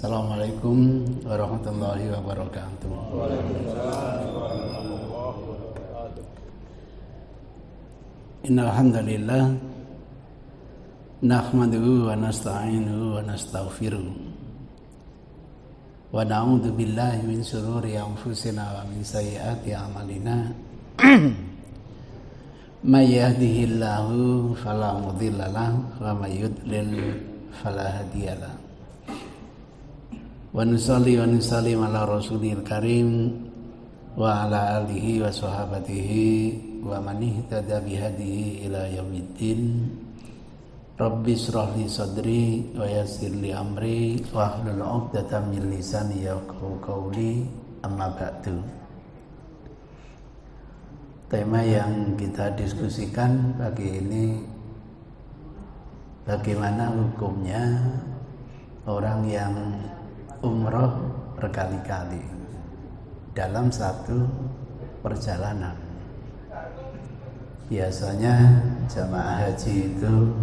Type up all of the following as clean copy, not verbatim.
Assalamualaikum warahmatullahi wabarakatuh. Innal hamdalillah nahmaduhu wa nasta'inuhu wa nastaghfiruh wa na'udzu billahi min shururi anfusina wa min sayyiati a'malina. May yahdihillahu fala mudilla lahu wa may yudlil fala hadiya lahu. Wa nusalli wa nusallim ala rasulil karim wa ala alihi wa sahabatihi wa man ihtada bihadihi ila yaumiddin. Rabbi shrah li sadri wa yassir li amri wa hlul 'uqdatam min lisani yafqahu qawli. Amma ba'du. Tema yang kita diskusikan pagi ini, bagaimana hukumnya orang yang umroh berkali-kali dalam satu perjalanan. Biasanya jamaah haji itu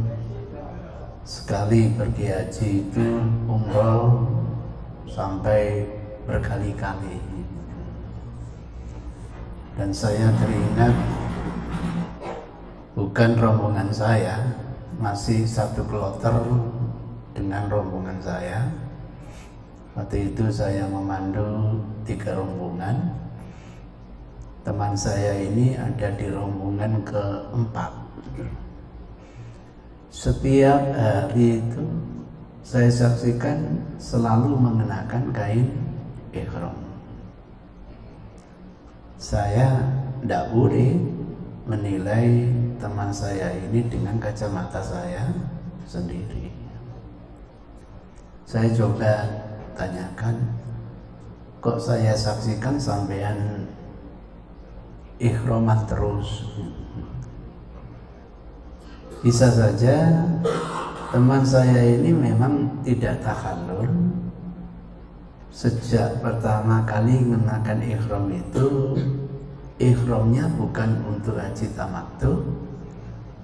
sekali pergi haji itu umroh sampai berkali-kali. Dan saya teringat bukan rombongan saya, masih satu kloter dengan rombongan saya. Waktu itu saya memandu 3 rombongan. Teman saya ini ada di rombongan keempat. Setiap hari itu saya saksikan selalu mengenakan kain ihram. Saya tidak boleh menilai teman saya ini dengan kacamata saya sendiri. Saya coba tanyakan, kok saya saksikan sampean ihraman terus? Bisa saja teman saya ini memang tidak takhallul. Sejak pertama kali mengenakan ihram itu, ihramnya bukan untuk haji tamattu,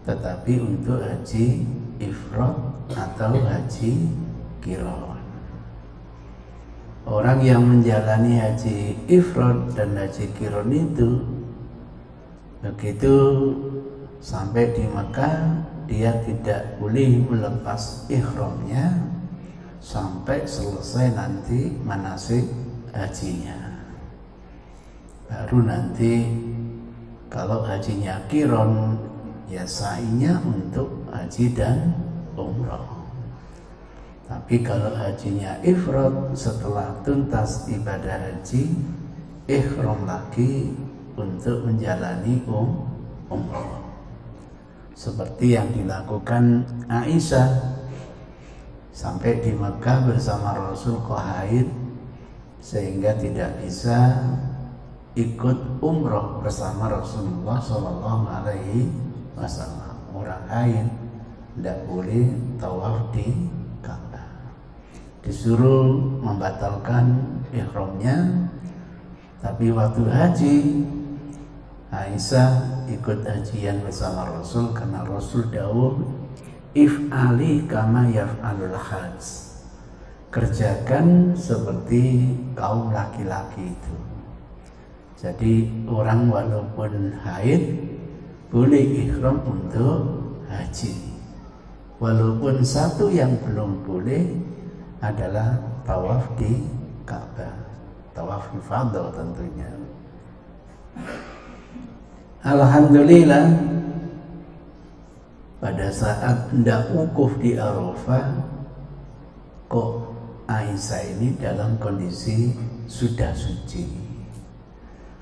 tetapi untuk haji ifrad atau haji qiran. Orang yang menjalani haji ifrad dan haji qiran itu, begitu sampai di Mekah, dia tidak boleh melepas ihramnya sampai selesai nanti manasik hajinya. Baru nanti kalau hajinya qiran, ya sa'inya untuk haji dan umrah. Tapi kalau hajinya ifrad, setelah tuntas ibadah haji, ihram lagi untuk menjalani umrah. Seperti yang dilakukan Aisyah sampai di Mekah bersama Rasul haid, sehingga tidak bisa ikut umrah bersama Rasulullah SAW. Orang haid tidak boleh tawaf di Ka'bah, disuruh membatalkan ihramnya. Tapi waktu haji, Aisyah ikut hajian bersama Rasul karena Rasul dawuh, if'ali kama yaf'alul hajj, kerjakan seperti kaum laki-laki itu. Jadi orang walaupun haid boleh ihram untuk haji. Walaupun satu yang belum boleh adalah tawaf di Ka'bah, tawaf ifadah tentunya. Alhamdulillah, pada saat hendak wukuf di Arafah, kok Aisyah ini dalam kondisi sudah suci.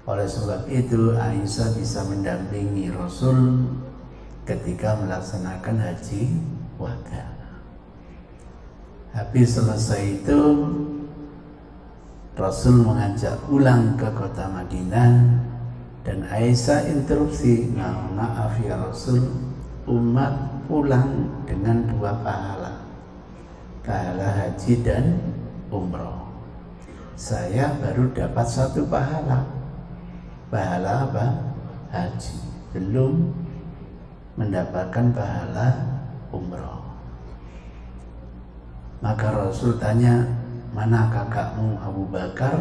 Oleh sebab itu Aisyah bisa mendampingi Rasul ketika melaksanakan haji wada. Habis selesai itu, Rasul mengajak pulang ke kota Madinah, dan Aisyah interupsi, maaf ya Rasul, umat pulang dengan 2 pahala, pahala haji dan umrah. Saya baru dapat 1 pahala. Pahala apa? Haji. Belum mendapatkan pahala umrah. Maka Rasul tanya, mana kakakmu Abu Bakar?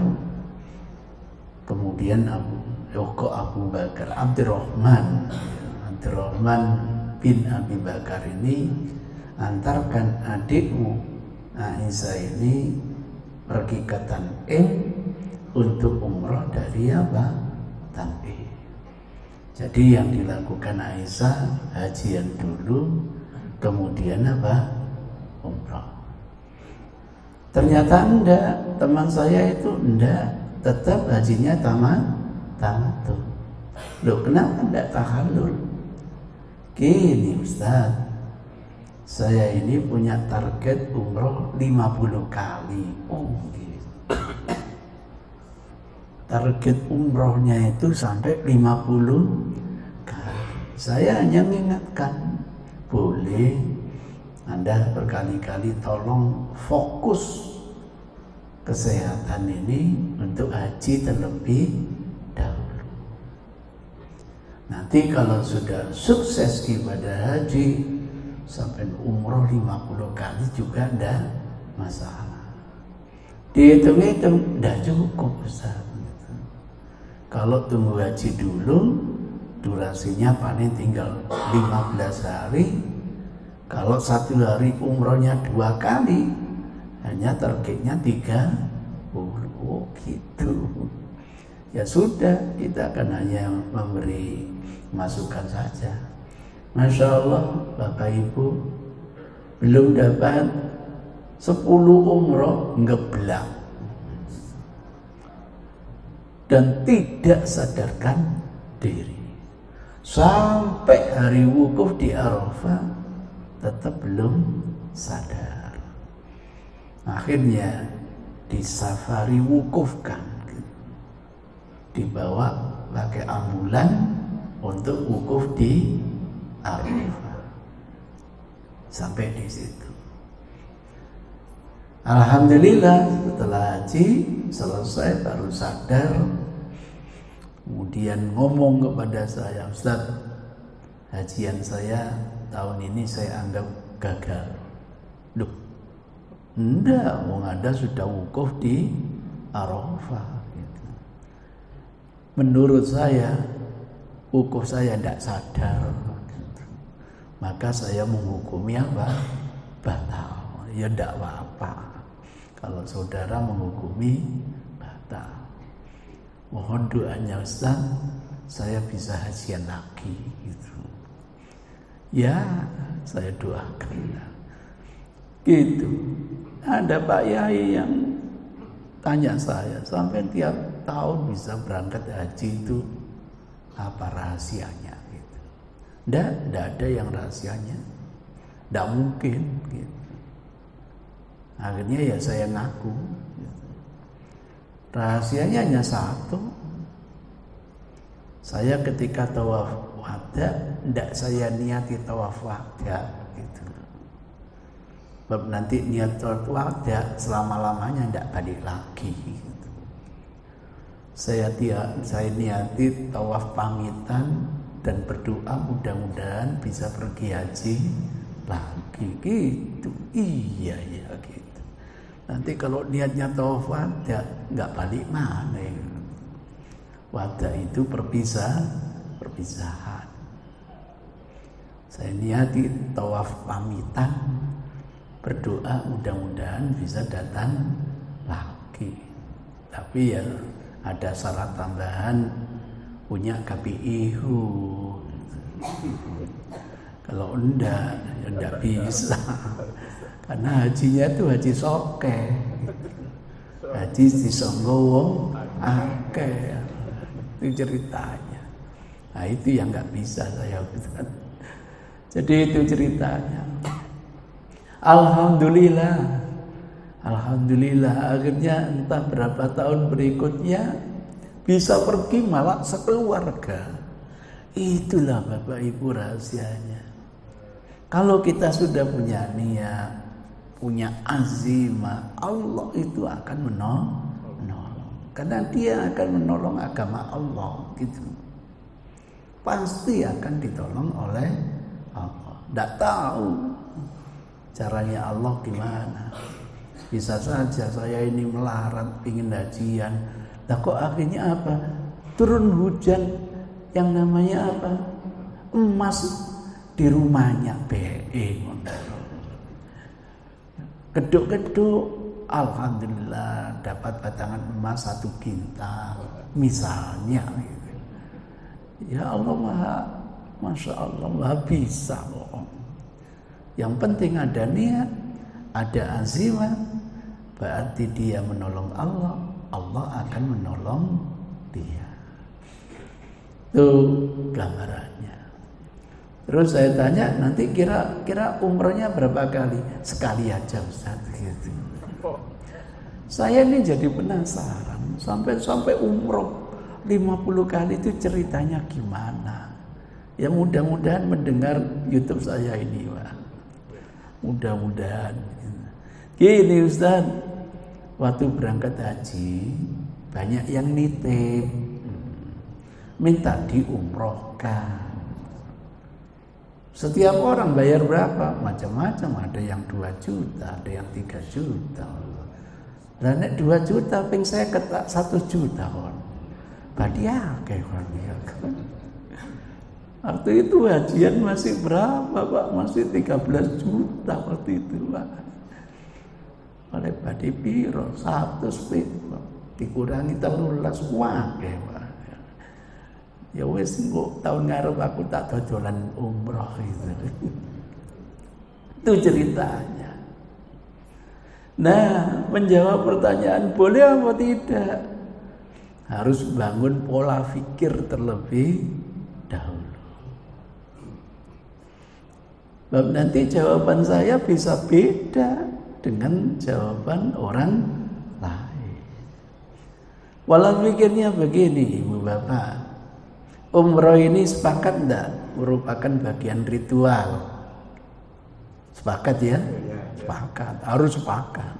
Kemudian kok Abu Bakar? Abdurrahman bin Abi Bakar ini, antarkan adikmu Aisyah ini pergi ke Tan'im untuk umroh dari apa? Tan'im. Jadi yang dilakukan Aisyah hajian dulu, kemudian apa? Umroh. Ternyata enggak, teman saya itu enggak, tetap hajinya tamattu. Loh, kenapa enggak tahallul? Gini Ustaz, saya ini punya target umroh 50 kali. Oh, gitu. Target umrohnya itu sampai 50 kali. Saya hanya mengingatkan, boleh Anda berkali-kali tolong fokus kesehatan ini untuk haji terlebih dahulu. Nanti kalau sudah sukses ibadah haji sampai umroh 50 kali juga tidak masalah. Dihitung-hitung tidak cukup Ustaz. Kalau tunggu haji dulu, durasinya paling tinggal 15 hari. Kalau satu hari umrohnya 2 kali, hanya targetnya 30. Oh gitu. Ya sudah, kita akan hanya memberi masukan saja. Masya Allah, Bapak Ibu, belum dapat 10 umroh ngeblak dan tidak sadarkan diri. Sampai hari wukuf di Arafah tetap belum sadar. Akhirnya disafari wukufkan, dibawa pakai ambulan untuk wukuf di Arafah. Sampai di situ. Alhamdulillah, setelah haji selesai baru sadar. Kemudian ngomong kepada saya, Ustaz, hajian saya tahun ini saya anggap gagal. Loh, enggak, wong Anda sudah wukuf di Arafah. Gitu. Menurut saya, wukuf saya tidak sadar. Gitu. Maka saya menghukumi apa? Batal. Ya tidak apa-apa. Kalau saudara menghukumi batal. Mohon doanya Ustaz, saya bisa hajian lagi. Gitu. Ya, saya doakan. Gitu. Ada Pak Yai yang tanya saya, sampai tiap tahun bisa berangkat haji itu apa rahasianya? Gitu. Tidak ada yang rahasianya. Tidak mungkin. Gitu. Akhirnya ya saya ngaku. Gitu. Rahasianya hanya satu. Saya ketika tawaf wada, tidak saya niati tawaf wada. Gitu. Sebab nanti niat tawaf wada selama-lamanya tidak balik lagi. Gitu. Saya niati tawaf pamitan dan berdoa mudah-mudahan bisa pergi haji lagi. Gitu. Iya gitu. Nanti kalau niatnya tawaf wada nggak balik mana ya. Wada itu perpisahan. Saya niati tawaf pamitan, berdoa mudah-mudahan bisa datang lagi. Tapi ya ada syarat tambahan, punya KPIU. Kalau enggak, ya enggak bisa. Karena hajinya itu haji soke, haji disonggo akeh, itu ceritanya. Nah itu yang nggak bisa saya. Jadi itu ceritanya. Alhamdulillah akhirnya entah berapa tahun berikutnya bisa pergi malah sekeluarga. Itulah Bapak Ibu rahasianya. Kalau kita sudah punya niat, punya azimah, Allah itu akan menolong. Karena dia akan menolong agama Allah gitu. Pasti akan ditolong oleh Allah. Tidak tahu caranya Allah gimana. Bisa saja saya ini melarat pingin hajian. Lah kok akhirnya apa? Turun hujan yang namanya apa? Emas di rumahnya BE. Keduk-keduk, alhamdulillah dapat batangan emas 1 kintal misalnya. Ya Allah, Masya Allah, Maha bisa kok. Yang penting ada niat, ada azimah, berarti dia menolong Allah, Allah akan menolong dia. Itu gambarannya. Terus saya tanya, nanti kira-kira umrohnya berapa kali? Sekali aja Ustaz gitu. Saya ini jadi penasaran, sampai umroh 50 kali itu ceritanya gimana? Ya mudah-mudahan mendengar YouTube saya ini, Pak. Mudah-mudahan. Gini Ustaz, waktu berangkat haji banyak yang nitip, minta diumrohkan. Setiap orang bayar berapa? Macam-macam, ada yang 2 juta, ada yang 3 juta. Dan 2 juta ping saya ketak 1 juta kon. Badia kayak kon. Waktu itu hajian masih berapa Pak? Masih 13 juta waktu itu Pak. Oleh badi piro 100 Pak. Dikurangi 13 wae Pak. Ya wis engko tahun ngarep aku tak dodolan umroh gitu. Itu ceritanya. Nah, menjawab pertanyaan boleh apa tidak? Harus bangun pola pikir terlebih dahulu. Sebab nanti jawaban saya bisa beda dengan jawaban orang lain. Pola pikirnya begini, Ibu Bapak. Umroh ini sepakat enggak? Merupakan bagian ritual. Sepakat ya? Sepakat, harus sepakat.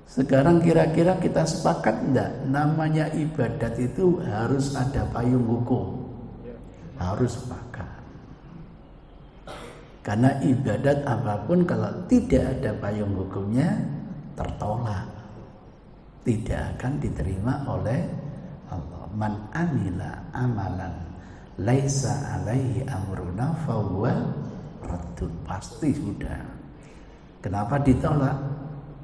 Sekarang kira-kira kita sepakat enggak? Namanya ibadat itu harus ada payung hukum. Harus sepakat. Karena ibadat apapun kalau tidak ada payung hukumnya tertolak, tidak akan diterima oleh Allah. Man amila amalan laisa alaihi amruna fahuwa raddun. Pasti sudah. Kenapa ditolak?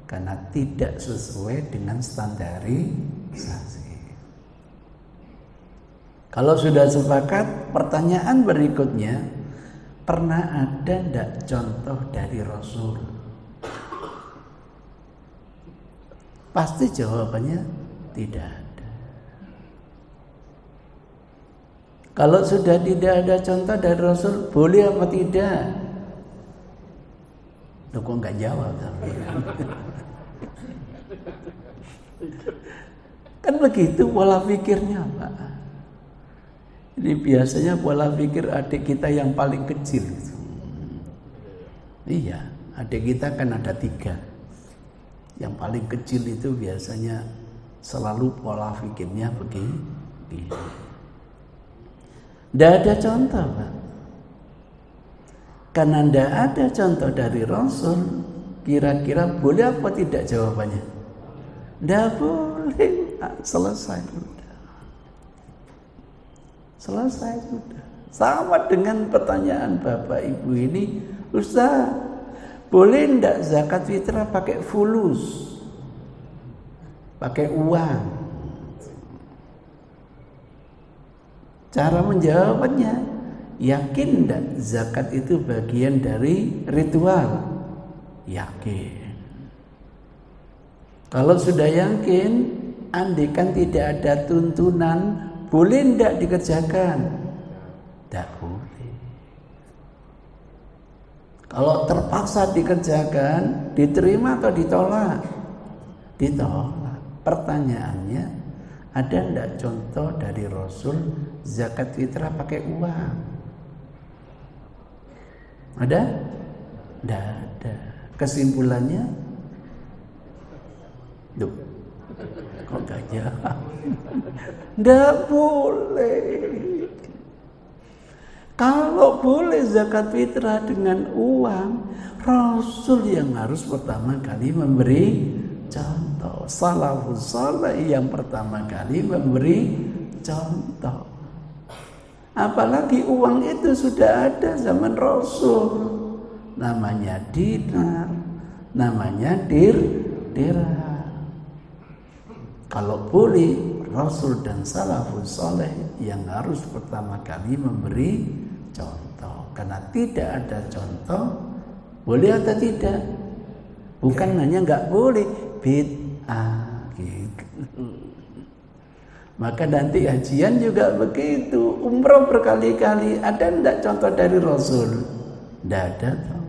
Karena tidak sesuai dengan standarisasi. Kalau sudah sepakat, pertanyaan berikutnya, pernah ada ndak contoh dari Rasul? Pasti jawabannya tidak ada. Kalau sudah tidak ada contoh dari Rasul, boleh apa tidak? Loh kok nggak jawab tapi? Kan begitu pola pikirnya Pak. Ini biasanya pola pikir adik kita yang paling kecil. Iya, adik kita kan ada 3. Yang paling kecil itu biasanya selalu pola pikirnya begini. Tidak ada contoh Pak. Karena tidak ada contoh dari Rasul, kira-kira boleh apa tidak jawabannya? Tidak boleh. Selesai sudah. Selesai sudah. Sama dengan pertanyaan Bapak Ibu ini, Ustaz, boleh tidak zakat fitrah pakai fulus? Pakai uang? Cara menjawabnya, yakin tidak zakat itu bagian dari ritual? Yakin. Kalau sudah yakin, andaikan tidak ada tuntunan, boleh tidak dikerjakan? Tidak boleh. Kalau terpaksa dikerjakan, diterima atau ditolak? Ditolak. Pertanyaannya, ada tidak contoh dari Rasul zakat fitrah pakai uang? Ada? Tidak ada. Kesimpulannya, duh, kok gak jawab? Tidak boleh. Kalau boleh zakat fitrah dengan uang, Rasul yang harus pertama kali memberi contoh. Salafus saleh yang pertama kali memberi contoh. Apalagi uang itu sudah ada zaman Rasul. Namanya dinar, namanya dirham. Kalau boleh, Rasul dan salafus saleh yang harus pertama kali memberi contoh. Karena tidak ada contoh, boleh atau tidak? Bukan hanya nggak boleh, bid'ah gitu. Maka nanti hajian juga begitu, umroh berkali-kali. Ada enggak contoh dari Rasul? Tidak ada toh.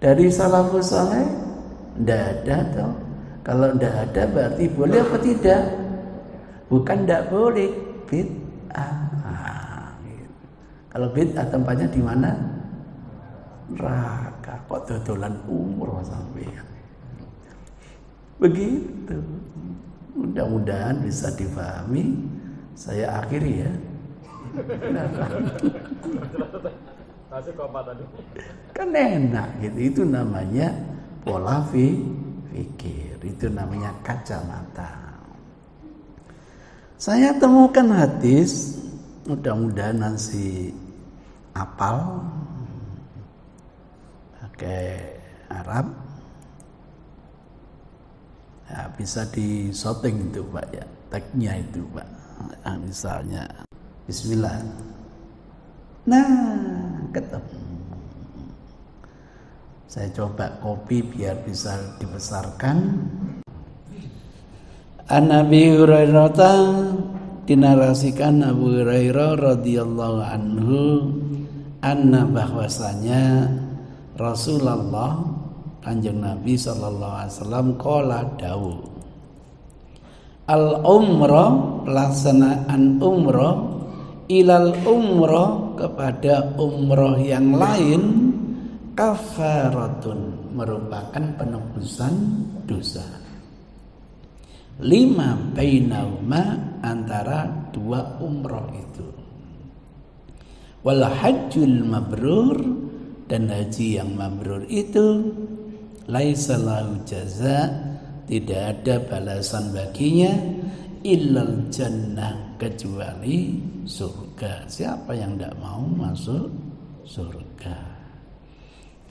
Dari salafus saleh? Tidak ada toh. Kalau tidak ada berarti boleh apa tidak? Bukan tidak boleh, bid'ah. Gitu. Kalau bid'ah tempatnya di mana? Neraka. Kok dodolan umroh sampai. Begitu. Mudah-mudahan bisa dipahami. Saya akhiri ya. Kan enak gitu. Itu namanya pola pikir. Itu namanya kacamata. Saya temukan hadis, mudah-mudahan nanti apal pakai Arab. Ya, bisa di shooting itu Pak ya, tagnya itu Pak. Nah, misalnya Bismillah. Nah, ketemu. Saya coba copy biar bisa dibesarkan. An Abi Hurairah, dinarasikan Abu Hurairah radhiyallahu anhu, anna bahwasanya Rasulullah Kanjeng Nabi sallallahu alaihi wasallam qala dawu al umrah, pelaksanaan umrah, ilal umrah, kepada umrah yang lain, kafaratun, merupakan penebusan dosa, lima bainahuma, antara dua umrah itu, wal hajjul mabrur, dan haji yang mabrur itu laisa lahu jaza, tidak ada balasan baginya, illal jannah, kecuali surga. Siapa yang tidak mau masuk surga?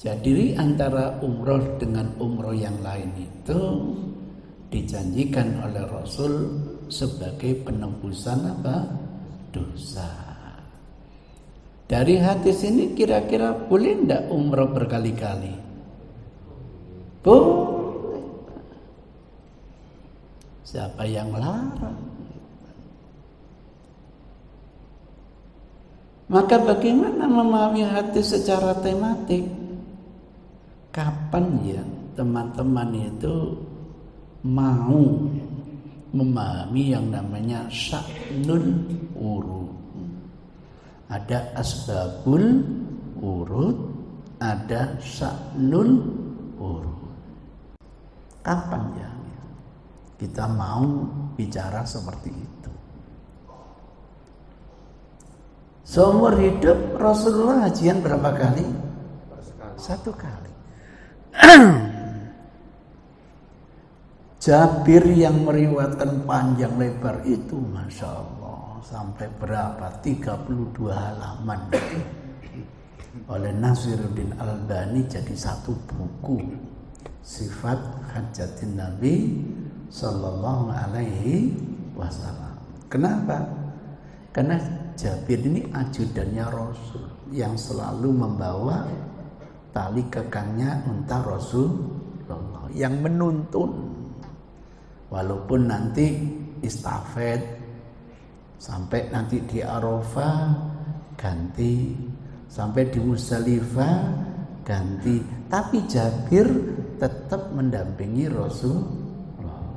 Jadi antara umroh dengan umroh yang lain itu dijanjikan oleh Rasul sebagai penebusan apa? Dosa. Dari hadis ini kira-kira boleh tidak umroh berkali-kali? Boleh. Siapa yang larang? Maka bagaimana memahami hadis secara tematik? Kapan ya teman-teman itu mau memahami yang namanya sya'nul urud? Ada asbabul urud, ada sya'nul urud. Kapan ya kita mau bicara seperti itu? Seumur hidup Rasulullah hajian berapa kali? Satu kali. Jabir yang meriwayatkan panjang lebar itu, Masya Allah, sampai berapa? 32 halaman oleh Nasiruddin Albani jadi satu buku, Sifat Hajatin Nabi Sallallahu Alaihi Wasallam. Kenapa? Karena Jabir ini ajudannya Rasul yang selalu membawa tali kekangnya unta Rasulullah, yang menuntun. Walaupun nanti istafet sampai nanti di Arafah ganti, sampai di Musdalifah ganti, tapi Jabir tetap mendampingi Rasulullah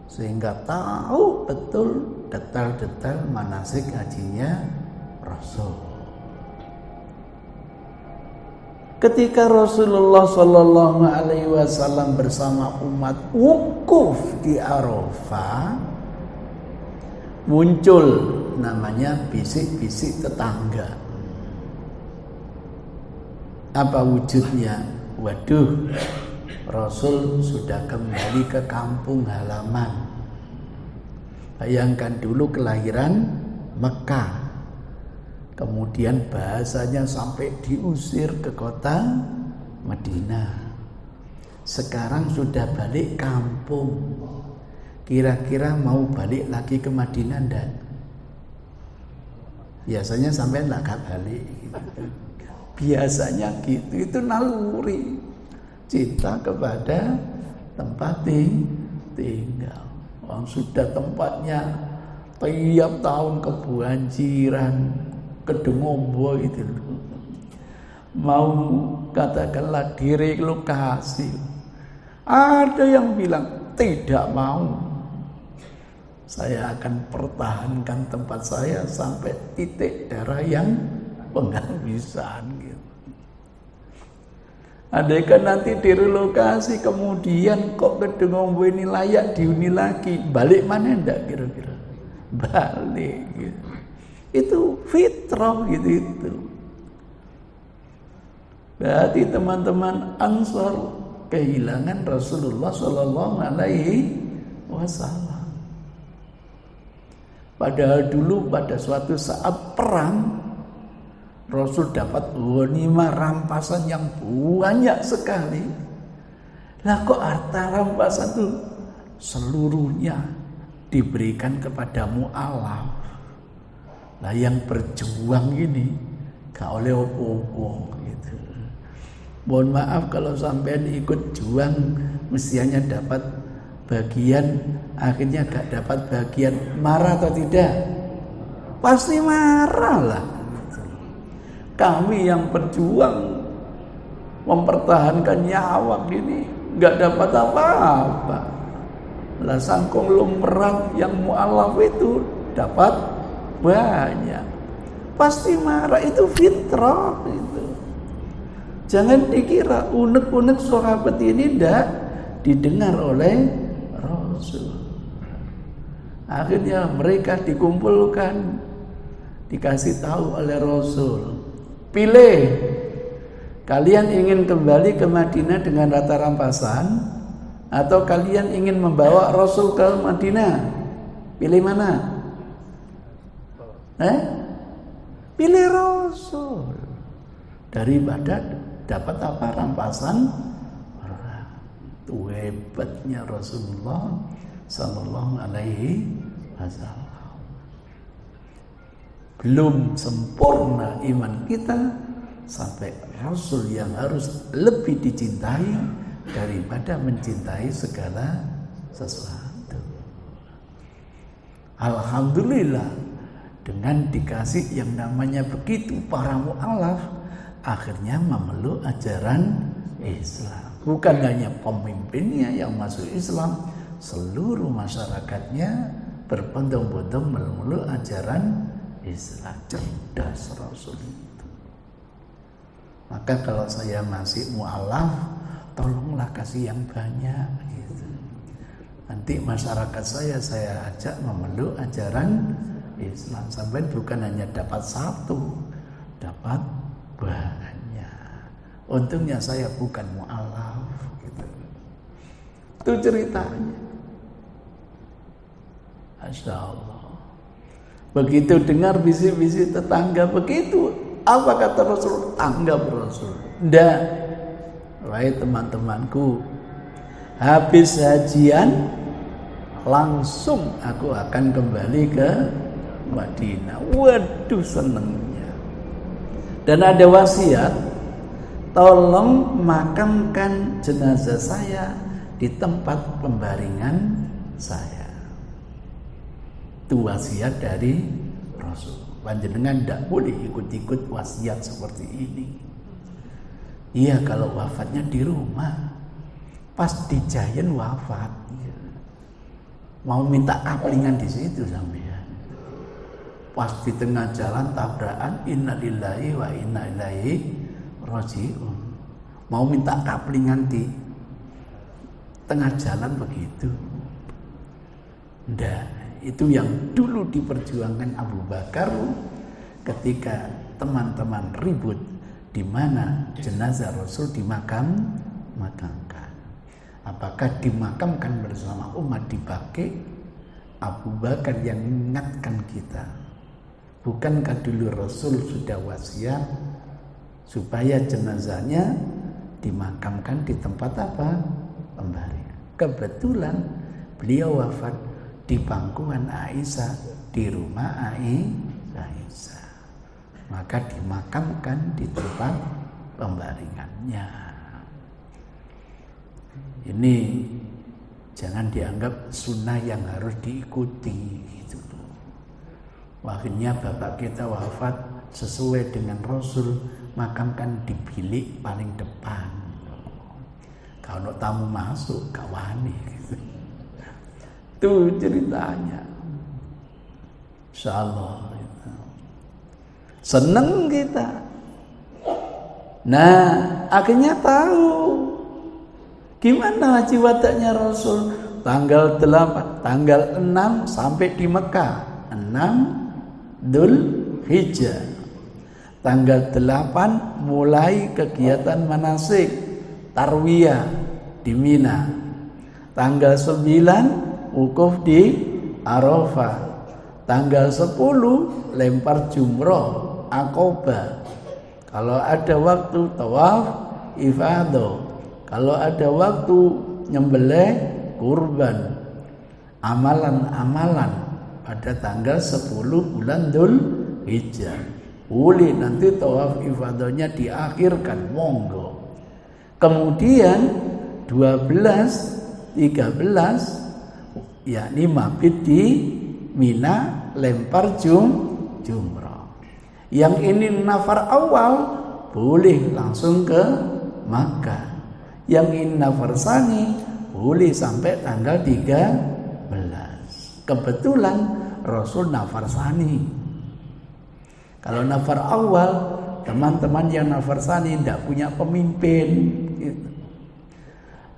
sehingga tahu betul detail-detail manasik hajinya Rasul. Ketika Rasulullah Shallallahu Alaihi Wasallam bersama umat wukuf di Arafah, muncul namanya bisik-bisik tetangga. Apa wujudnya? Waduh, Rasul sudah kembali ke kampung halaman. Bayangkan dulu kelahiran Mekah, kemudian bahasanya sampai diusir ke kota Madinah. Sekarang sudah balik kampung. Kira-kira mau balik lagi ke Madinah enggak? Biasanya sampai enggak balik gitu. Biasanya gitu, itu naluri cinta kepada tempat tinggal. Orang sudah tempatnya tiap tahun kebanjiran, kedengombo itu, mau katakanlah direlokasi. Ada yang bilang tidak mau, saya akan pertahankan tempat saya sampai titik darah yang penghabisan gitu. Andaikan nanti direlokasi kemudian kok Kedungombo ini layak dihuni lagi, balik mana enggak kira-kira? Balik gitu. Itu fitrah gitu itu. Berarti teman-teman Ansar kehilangan Rasulullah Shallallahu Alaihi Wasallam. Padahal dulu pada suatu saat perang Rasul dapat ghanimah rampasan yang banyak sekali. Lah kok harta rampasan itu seluruhnya diberikan kepada mu'alaf. Lah yang berjuang ini gak oleh opo-opo gitu. Mohon maaf kalau sampean ikut juang mestinya dapat bagian, akhirnya gak dapat bagian, marah atau tidak? Pasti marah lah. Kami yang berjuang mempertahankan nyawa ini nggak dapat apa-apa. Lah sang konglomerat yang mu'alaf itu dapat banyak. Pasti marah, itu fitrah itu. Jangan dikira unek-unek sahabat ini tidak didengar oleh Rasul. Akhirnya mereka dikumpulkan, dikasih tahu oleh Rasul. Pilih, kalian ingin kembali ke Madinah dengan harta rampasan atau kalian ingin membawa Rasul ke Madinah? Pilih mana? Pilih Rasul daripada dapat apa? Rampasan. Itu hebatnya Rasulullah Sallallahu Alaihi Wasallam. Belum sempurna iman kita sampai Rasul yang harus lebih dicintai daripada mencintai segala sesuatu. Alhamdulillah, dengan dikasih yang namanya begitu para mu'alaf, akhirnya memeluk ajaran Islam. Bukan hanya pemimpinnya yang masuk Islam, seluruh masyarakatnya berbondong-bondong memeluk ajaran Islam. Cerdas Rasul itu. Maka kalau saya masih mu'alaf, tolonglah kasih yang banyak gitu. Nanti masyarakat saya ajak memeluk ajaran Islam. Sampai bukan hanya dapat satu, dapat banyak. Untungnya saya bukan mu'alaf gitu. Itu ceritanya. Masya Allah. Begitu dengar bisik-bisik tetangga begitu, apa kata Rasul? Tanggap Rasul. Ndak. Wahai teman-temanku, habis hajian langsung aku akan kembali ke Madinah. Waduh, senengnya. Dan ada wasiat, tolong makamkan jenazah saya di tempat pembaringan saya. Itu wasiat dari Rasul. Panjenengan tidak boleh ikut-ikut wasiat seperti ini. Iya, kalau wafatnya di rumah, pas di Jayan wafat, mau minta kaplingan di situ sampean. Pas di tengah jalan tabrakan, innalillahi wa inna ilaihi rajiun. Mau minta kaplingan di tengah jalan begitu. Ndak. Itu yang dulu diperjuangkan Abu Bakar ketika teman-teman ribut di mana jenazah Rasul dimakamkan. Apakah dimakamkan bersama umat di Baqi? Abu Bakar yang mengingatkan kita. Bukankah dulu Rasul sudah wasiat supaya jenazahnya dimakamkan di tempat apa? Pembarian. Kebetulan beliau wafat di pangkuan Aisyah, di rumah Aisyah. Maka dimakamkan di tempat pembaringannya. Ini jangan dianggap sunnah yang harus diikuti gitu. Akhirnya bapak kita wafat sesuai dengan Rasul, makamkan di bilik paling depan. Kalau tamu masuk gak wani gitu. Itu ceritanya. Insyaallah gitu. Seneng kita. Nah, akhirnya tahu gimana haji wadaknya Rasul. Tanggal 8, tanggal 6 sampai di Mekah. 6 Dzul Hijjah. Tanggal 8 mulai kegiatan manasik tarwiyah di Mina. Tanggal 9 wukuf di Arafah. Tanggal 10 lempar jumroh Aqabah. Kalau ada waktu tawaf ifadah. Kalau ada waktu nyembelih kurban. Amalan-amalan pada tanggal 10 bulan Dzul Hijjah. Boleh nanti tawaf ifadahnya diakhirkan, monggo. Kemudian 12, 13 yakni mabit di Mina, lempar jumrah. Yang ini nafar awal boleh langsung ke Makkah. Yang ini nafar sani boleh sampai tanggal 13. Kebetulan Rasul nafar sani. Kalau nafar awal, teman-teman yang nafar sani tidak punya pemimpin gitu.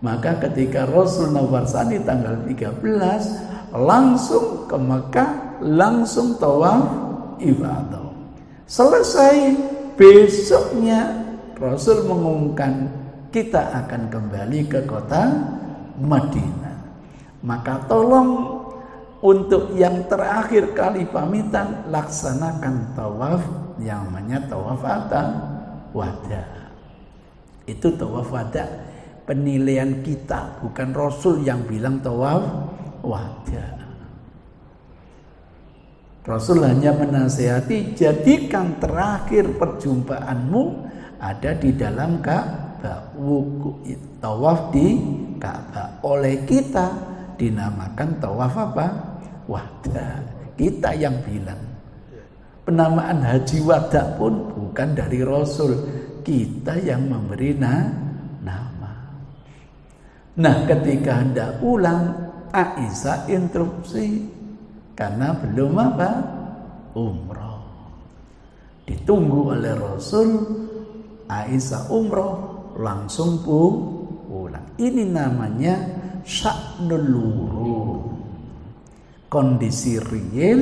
Maka ketika Rasul nafar sani tanggal 13 langsung ke Mekah, langsung tawaf ifadah. Selesai, besoknya Rasul mengumumkan kita akan kembali ke kota Madinah. Maka tolong untuk yang terakhir kali pamitan, laksanakan tawaf yang namanya tawaf wada. Itu tawaf wada, penilaian kita, bukan Rasul yang bilang tawaf wada. Rasul hanya menasihati, jadikan terakhir perjumpaanmu ada di dalam Ka'bah, tawaf di Ka'bah. Oleh kita dinamakan tawaf apa? Wada. Kita yang bilang. Penamaan haji wada pun bukan dari Rasul, kita yang memberi nama. Nah, ketika hendak pulang, Aisyah interupsi karena belum apa? Umroh. Ditunggu oleh Rasul, Aisyah umroh langsung pulang. Ini namanya sya'nul wurud. Kondisi real.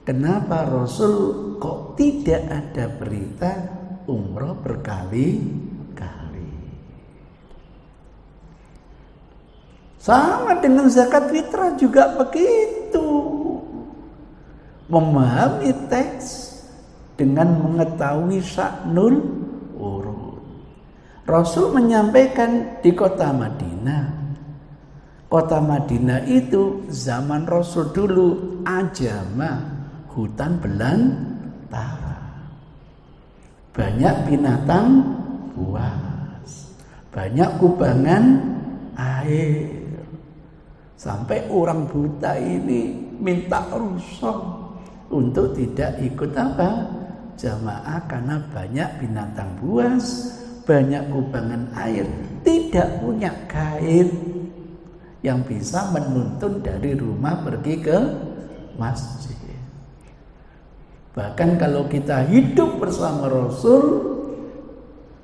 Kenapa Rasul kok tidak ada berita umroh berkali-kali? Sama dengan zakat fitrah juga begitu. Memahami teks dengan mengetahui sya'nul wurud. Rasul menyampaikan di kota Madinah. Kota Madinah itu zaman Rasul dulu ajama, hutan belantara. Banyak binatang buas, banyak kubangan air. Sampai orang buta ini minta rukhsah untuk tidak ikut apa? Jamaah, karena banyak binatang buas, banyak kubangan air, tidak punya kain yang bisa menuntun dari rumah pergi ke masjid. Bahkan kalau kita hidup bersama Rasul,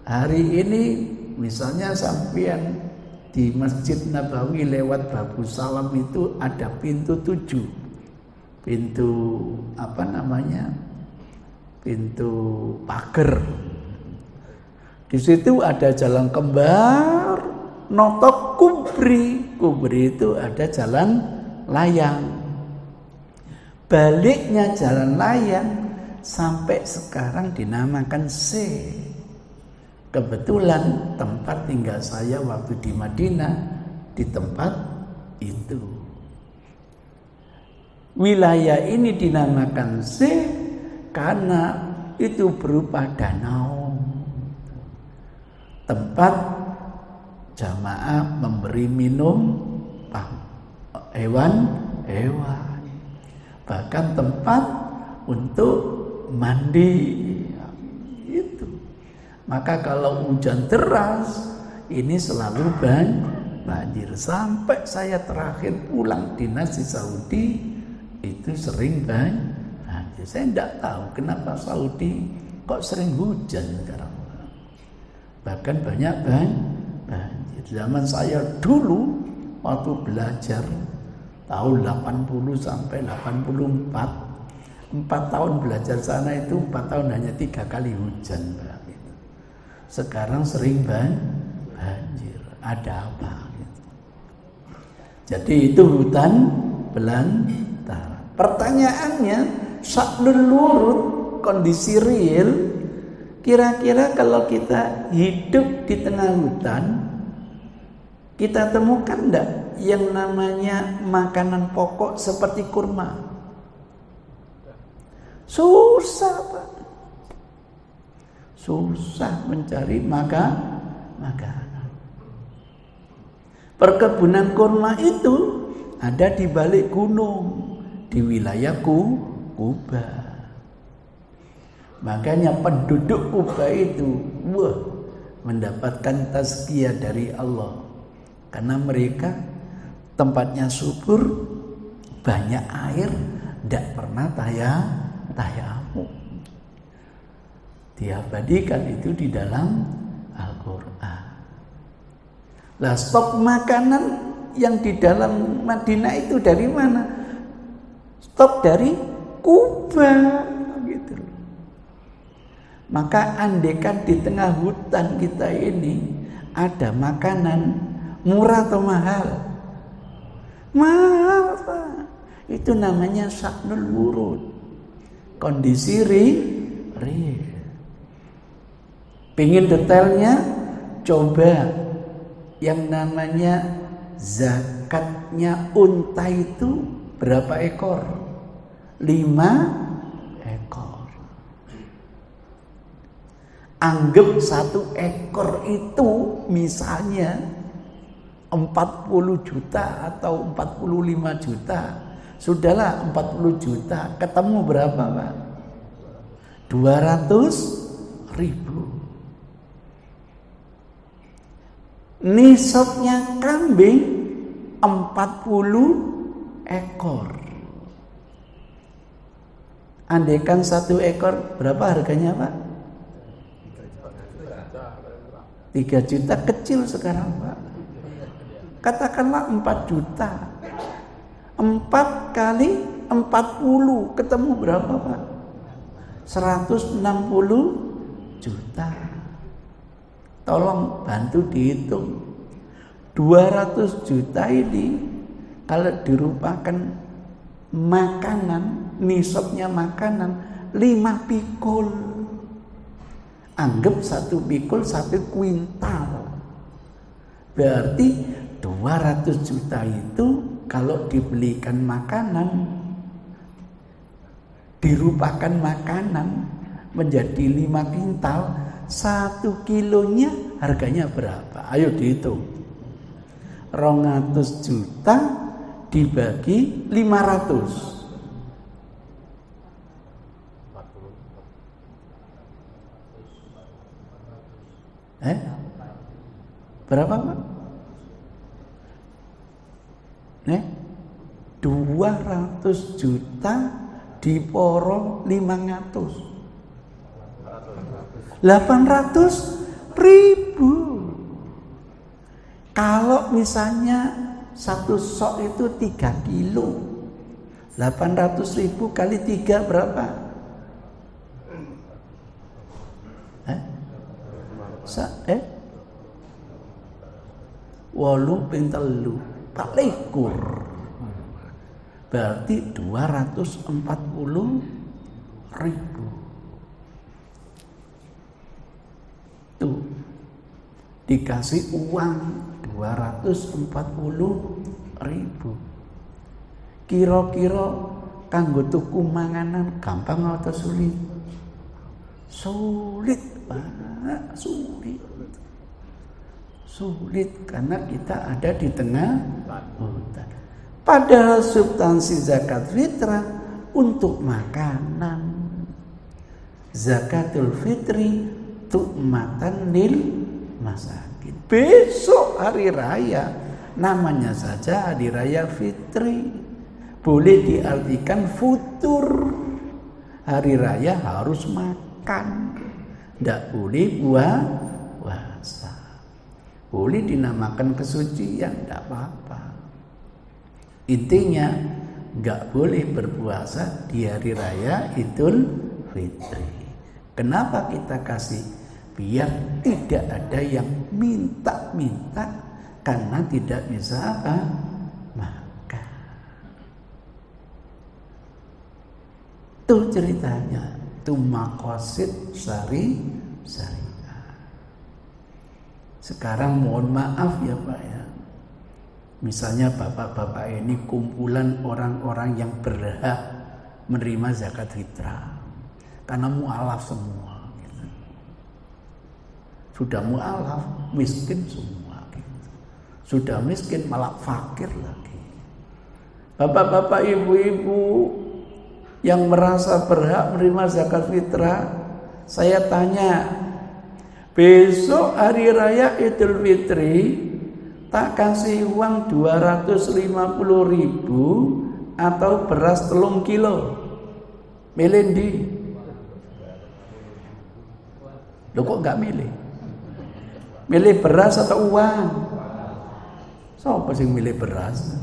hari ini misalnya sampean di Masjid Nabawi lewat Babu Salam itu ada pintu 7. Pintu apa namanya? Pintu pagar. Di situ ada jalan kembar, Noto Kubri. Kubri itu ada jalan layang. Baliknya jalan layang sampai sekarang dinamakan C. Kebetulan tempat tinggal saya waktu di Madinah di tempat itu. Wilayah ini dinamakan C karena itu berupa danau. Tempat jamaah memberi minum hewan-hewan. Bahkan tempat untuk mandi. Itu. Maka kalau hujan deras ini selalu banjir. Sampai saya terakhir pulang dinas di Saudi itu sering banjir. Saya tidak tahu kenapa Saudi kok sering hujan sekarang. Bahkan banyak banjir. Zaman saya dulu waktu belajar tahun 80 sampai 84, 4 tahun belajar sana itu 4 tahun hanya 3 kali hujan. Sekarang sering banjir. Ada apa? Jadi itu hutan belantara. Pertanyaannya, sya'nul wurud, kondisi real. Kira-kira kalau kita hidup di tengah hutan, kita temukan enggak yang namanya makanan pokok seperti kurma? Susah, Pak. Susah mencari makanan. Perkebunan kurma itu ada di balik gunung, di wilayah Kuba. Makanya penduduk Kuba itu mendapatkan tazkiyah dari Allah. Karena mereka tempatnya subur, banyak air, tidak pernah tayammum. Diabadikan itu di dalam Al-Quran. Lah stok makanan yang di dalam Madinah itu dari mana? Stok dari Kuba. Maka andekan di tengah hutan kita ini ada makanan murah atau mahal? Mahal, Pak. Itu namanya sya'nul wurud. Kondisi real. Pingin detailnya? Coba yang namanya zakatnya unta itu berapa ekor? 5 ekor. Anggap 1 ekor itu misalnya 40 juta atau 45 juta. Sudahlah 40 juta. Ketemu berapa, Pak? 200.000. Nisabnya kambing 40 ekor. Andaikan 1 ekor berapa harganya, Pak? 3 juta kecil sekarang, Pak. Katakanlah 4 juta. 4 kali 40 ketemu berapa, Pak? 160 juta. Tolong bantu dihitung. 200 juta ini kalau dirupakan makanan, nisabnya makanan 5 pikul. Anggap 1 pikul 1 kuintal. Berarti 200 juta itu kalau dibelikan makanan, dirupakan makanan menjadi 5 kuintal, 1 kilonya harganya berapa? Ayo dihitung. 200 juta dibagi 500. Berapa, Pak? 200 juta diporo 500. 800.000. Kalau misalnya 1 sok itu 3 kilo, 800.000 kali 3 berapa? 1 8 ping 3 palikur. Berarti 240.000. Tuh, dikasih uang 240.000. Kira-kira kanggo tuku manganan gampang atau sulit? Sulit banget, sulit karena kita ada di tengah hutan. Padahal substansi zakat fitrah untuk makanan. Zakatul fitri tu'matan lil masakin. Besok hari raya, namanya saja hari raya fitri, boleh diartikan futur. Hari raya harus makan, tidak boleh puasa. Boleh dinamakan kesucian, tidak apa-apa. Intinya nggak boleh berpuasa di hari raya Idul Fitri. Kenapa kita kasih? Biar tidak ada yang minta-minta karena tidak bisa makan. Itu ceritanya. Itu maqasid syariah. Sekarang mohon maaf ya Pak ya. Misalnya bapak-bapak ini kumpulan orang-orang yang berhak menerima zakat fitrah. Karena mu'alaf semua. Gitu. Sudah mu'alaf, miskin semua. Gitu. Sudah miskin malah fakir lagi. Bapak-bapak, ibu-ibu yang merasa berhak menerima zakat fitrah, saya tanya, besok hari raya Idul Fitri tak kasih uang 250.000 atau beras 3 kilo. Milih ndi? Loh kok enggak milih? Milih beras atau uang? Siapa sih milih beras?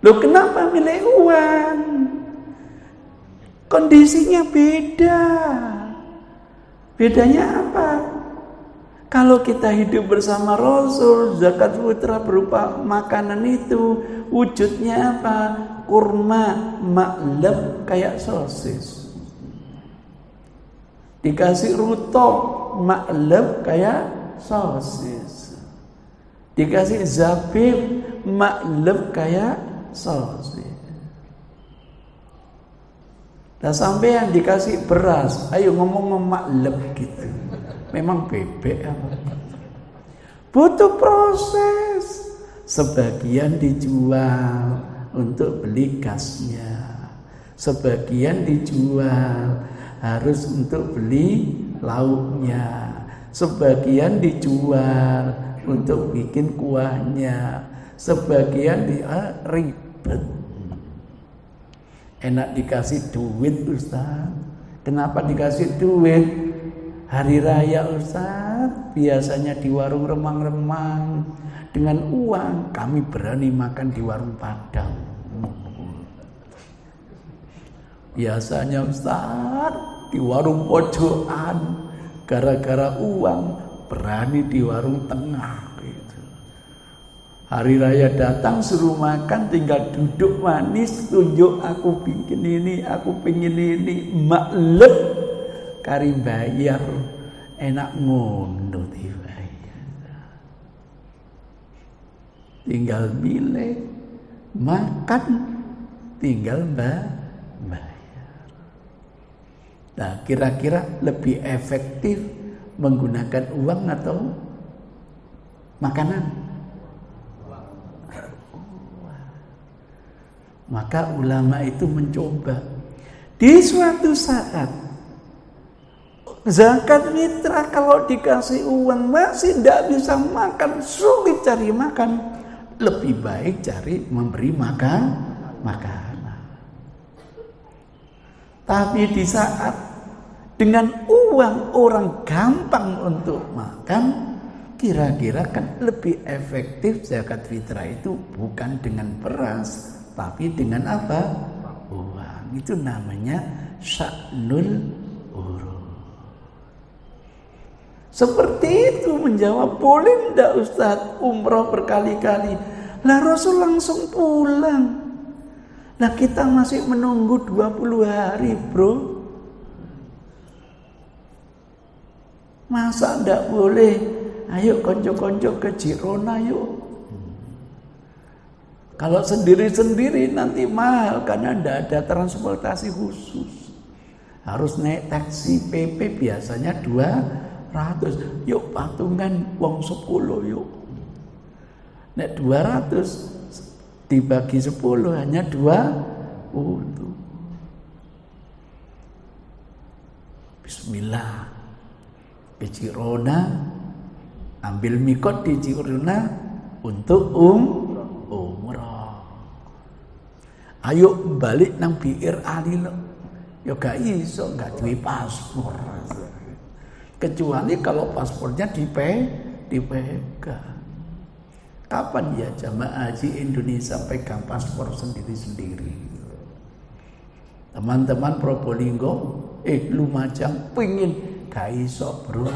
Loh kenapa milih uang? Kondisinya beda. Bedanya apa? Kalau kita hidup bersama Rasul, zakat fitrah berupa makanan itu wujudnya apa? Kurma makleb kayak sosis. Dikasih rutop makleb kayak sosis. Dikasih zabib makleb kayak sosis. Nah sampean dikasih beras, ayo ngomong makleb gitu. Memang bebek apa? Butuh proses. Sebagian dijual untuk beli gasnya. Sebagian dijual harus untuk beli lauknya. Sebagian dijual untuk bikin kuahnya. Sebagian ribet. Enak dikasih duit Ustaz. Kenapa dikasih duit? Hari raya Ustaz, biasanya di warung remang-remang. Dengan uang kami berani makan di warung Padang. Biasanya Ustaz di warung pojokan. Gara-gara uang berani di warung tengah. Hari raya datang suruh makan, tinggal duduk manis, tunjuk aku bikin ini, aku pengen ini, makleb kari bayar, enak ngono dibayar. Tinggal milih, makan, tinggal bayar. Nah, kira-kira lebih efektif menggunakan uang atau makanan? Maka ulama itu mencoba. Di suatu saat zakat fitrah kalau dikasih uang masih tidak bisa makan, sulit cari makan. Lebih baik cari memberi makanan. Tapi di saat dengan uang orang gampang untuk makan, kira-kira kan lebih efektif zakat fitrah itu bukan dengan beras, tapi dengan apa? Uang. Itu namanya sya'nul urus. Seperti itu menjawab, boleh ndak Ustaz umroh berkali-kali? Lah Rasul langsung pulang. Nah kita masih menunggu 20 hari bro. Masa ndak boleh? Ayo konco-konco ke Girona yuk. Kalau sendiri-sendiri nanti mahal karena ndak ada transportasi khusus. Harus naik taksi PP biasanya 200. Yuk patungan wong 10 yuk. Nek 200 dibagi 10 hanya 2 untuk. Bismillah. Ke Girona, ambil mikot di Girona untuk umrah. Ayo balik nang Biir Ali lo. Ya gak iso, gak duwe paspor. Kecuali kalau paspornya dipegang. Kapan ya jamaah haji Indonesia pegang paspor sendiri-sendiri? Teman-teman Probolinggo, Lumajang pingin, gak iso bro.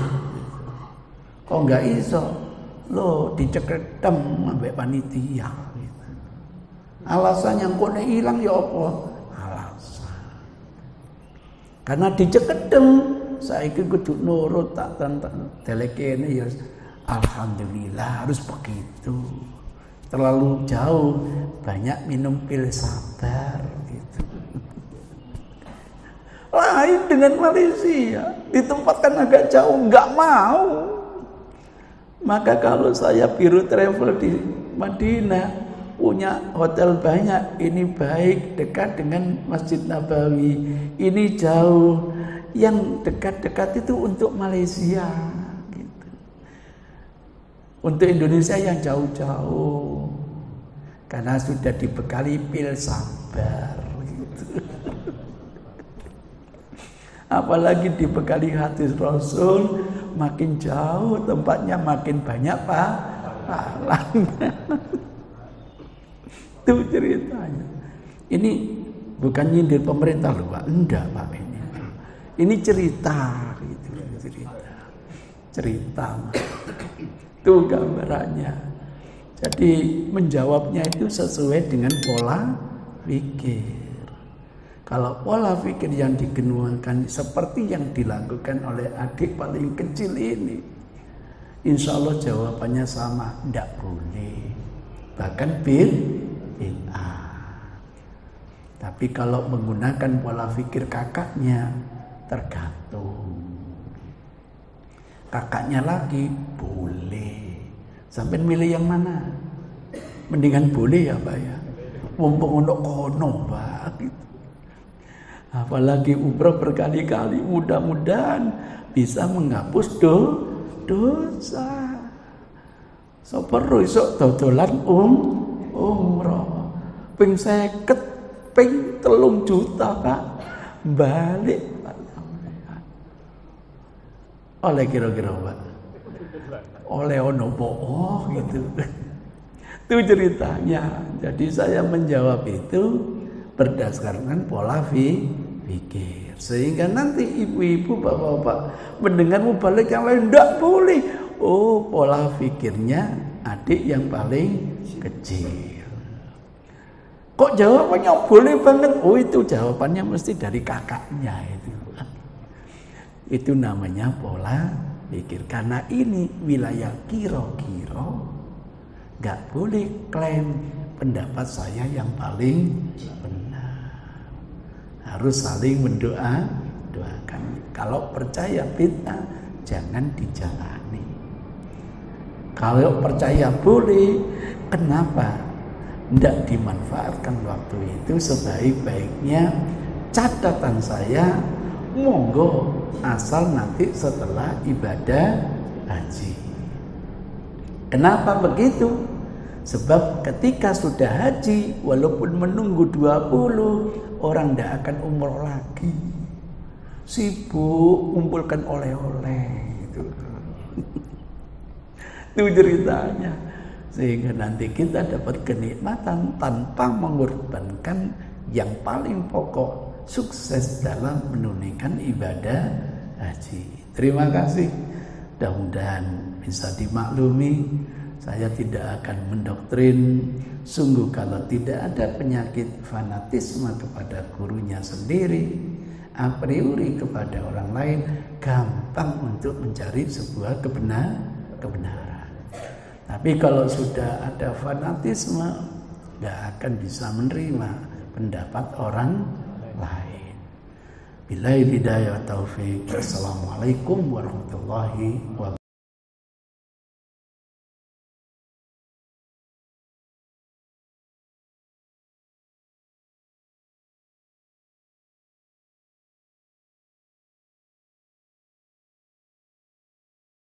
Kok gak iso? Lo diceketem sampai panitia. Alasan yang kone hilang ya apa? Alasan. Karena diceketem, saiki kudu nurut tak telekene ya. Alhamdulillah harus begitu. Terlalu jauh, banyak minum pil sabar gitu. Lain dengan Malaysia, ditempatkan agak jauh nggak mau. Maka kalau saya biro travel di Madinah punya hotel banyak, ini baik dekat dengan Masjid Nabawi, ini jauh. Yang dekat-dekat itu untuk Malaysia. Untuk Indonesia yang jauh-jauh, karena sudah dibekali pil sabar gitu. Apalagi dibekali hadis Rasul, makin jauh tempatnya makin banyak pahalanya. Itu ceritanya. Ini bukan nyindir pemerintah loh Pak, enggak Pak ini. Ini cerita gitu, cerita. Itu gambarannya. Jadi menjawabnya itu sesuai dengan pola pikir. Kalau pola pikir yang digunakan seperti yang dilakukan oleh adik paling kecil ini, insya Allah jawabannya sama, tidak boleh. Bahkan bid'ah. Tapi kalau menggunakan pola pikir kakaknya, tergantung. Kakaknya lagi boleh. Sampai milih yang mana? Mendingan boleh ya Pak ya. Mumpung untuk kono Pak. Apalagi umroh berkali-kali, mudah-mudahan bisa menghapus dosa. So perlu isok dodolan umroh. Ping 50, ping 3 juta Pak. Balik. Oleh kira-kira Pak, oleh ono bohong gitu. Itu ceritanya. Jadi saya menjawab itu berdasarkan pola pikir. Sehingga nanti ibu-ibu, bapak-bapak mendengar mubalik yang lain tidak boleh. Oh, pola pikirnya adik yang paling kecil. Kok jawabannya boleh banget? Oh, itu jawabannya mesti dari kakaknya itu. Itu namanya pola pikir. Karena ini wilayah kiro-kiro, gak boleh klaim pendapat saya yang paling benar. Harus saling doakan. Kalau percaya bid'ah, jangan dijalani. Kalau percaya boleh, kenapa tidak dimanfaatkan waktu itu sebaik-baiknya? Catatan saya, monggo asal nanti setelah ibadah haji. Kenapa begitu? Sebab ketika sudah haji, walaupun menunggu 20, orang tidak akan umroh lagi. Sibuk kumpulkan oleh-oleh gitu. Itu ceritanya. Sehingga nanti kita dapat kenikmatan tanpa mengorbankan yang paling pokok, sukses dalam menunaikan ibadah haji. Terima kasih. Mudah-mudahan bisa dimaklumi. Saya tidak akan mendoktrin. Sungguh kalau tidak ada penyakit fanatisme kepada gurunya sendiri, a priori kepada orang lain, gampang untuk mencari sebuah kebenaran. Tapi kalau sudah ada fanatisme, nggak akan bisa menerima pendapat orang lain. Billahi hidayah wa taufik. Assalamualaikum warahmatullahi wabarakatuh.